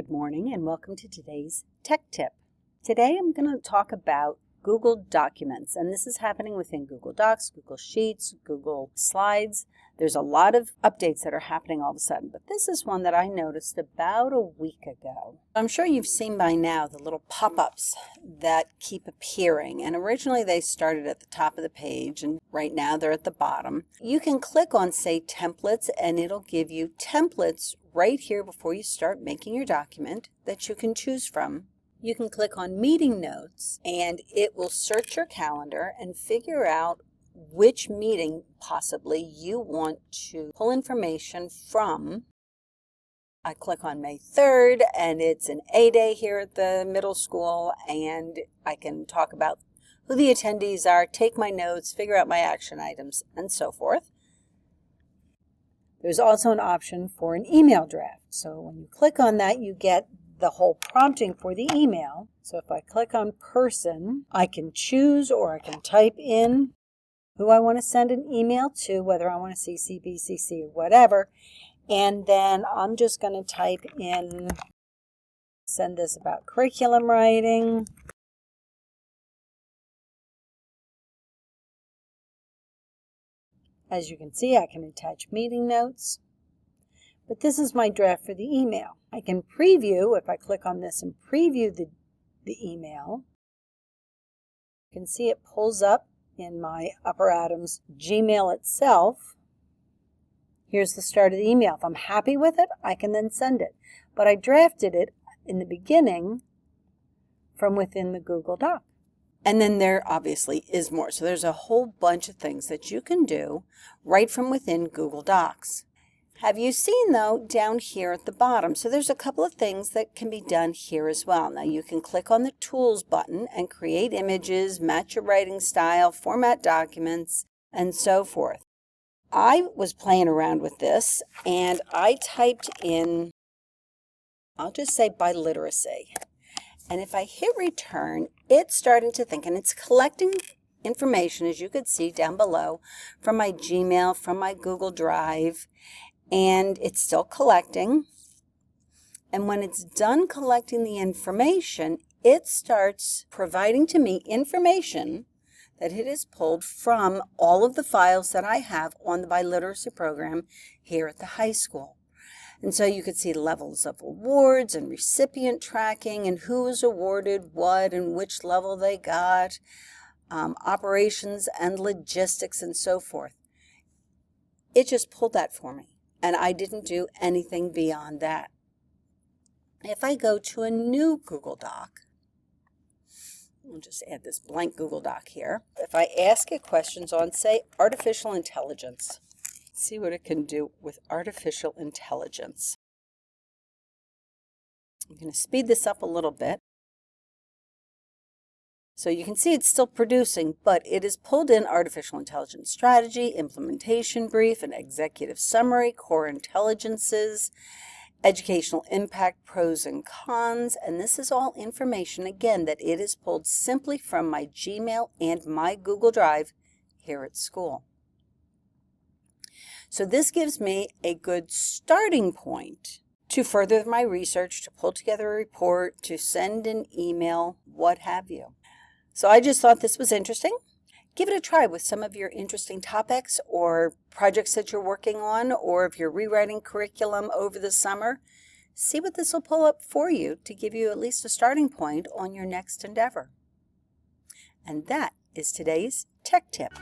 Good morning and welcome to today's Tech Tip. Today I'm going to talk about Google Documents, and this is happening within Google Docs, Google Sheets, Google Slides. There's a lot of updates that are happening all of a sudden, but this is one that I noticed about a week ago. I'm sure you've seen by now the little pop-ups that keep appearing, and originally they started at the top of the page, and right now they're at the bottom. You can click on, say, Templates, and it'll give you templates right here before you start making your document that you can choose from. You can click on Meeting Notes and it will search your calendar and figure out which meeting possibly you want to pull information from. I click on May 3rd and it's an A day here at the middle school, and I can talk about who the attendees are, take my notes, figure out my action items, and so forth. There's also an option for an email draft. So when you click on that, you get the whole prompting for the email. So if I click on person, I can choose or I can type in who I want to send an email to, whether I want to CC, BCC, or whatever. And then I'm just going to type in, send this about curriculum writing. As you can see, I can attach meeting notes. But this is my draft for the email. I can preview, if I click on this and preview the email, you can see it pulls up in my Upper Adams Gmail itself. Here's the start of the email. If I'm happy with it, I can then send it. But I drafted it in the beginning from within the Google Doc. And then there obviously is more. So there's a whole bunch of things that you can do right from within Google Docs. Have you seen, though, down here at the bottom? So there's a couple of things that can be done here as well. Now you can click on the Tools button and create images, match your writing style, format documents, and so forth. I was playing around with this and I typed in, I'll just say biliteracy. And if I hit return, it's starting to think, and it's collecting information, as you could see down below, from my Gmail, from my Google Drive. And it's still collecting. And when it's done collecting the information, it starts providing to me information that it has pulled from all of the files that I have on the biliteracy program here at the high school. And so you could see levels of awards and recipient tracking and who was awarded what and which level they got, operations and logistics and so forth. It just pulled that for me. And I didn't do anything beyond that. If I go to a new Google Doc, I'll just add this blank Google Doc here. If I ask it questions on, say, artificial intelligence, let's see what it can do with artificial intelligence. I'm going to speed this up a little bit. So you can see it's still producing, but it has pulled in artificial intelligence strategy, implementation brief, an executive summary, core intelligences, educational impact, pros and cons, and this is all information, again, that it has pulled simply from my Gmail and my Google Drive here at school. So this gives me a good starting point to further my research, to pull together a report, to send an email, what have you. So I just thought this was interesting. Give it a try with some of your interesting topics or projects that you're working on, or if you're rewriting curriculum over the summer. See what this will pull up for you to give you at least a starting point on your next endeavor. And that is today's Tech Tip.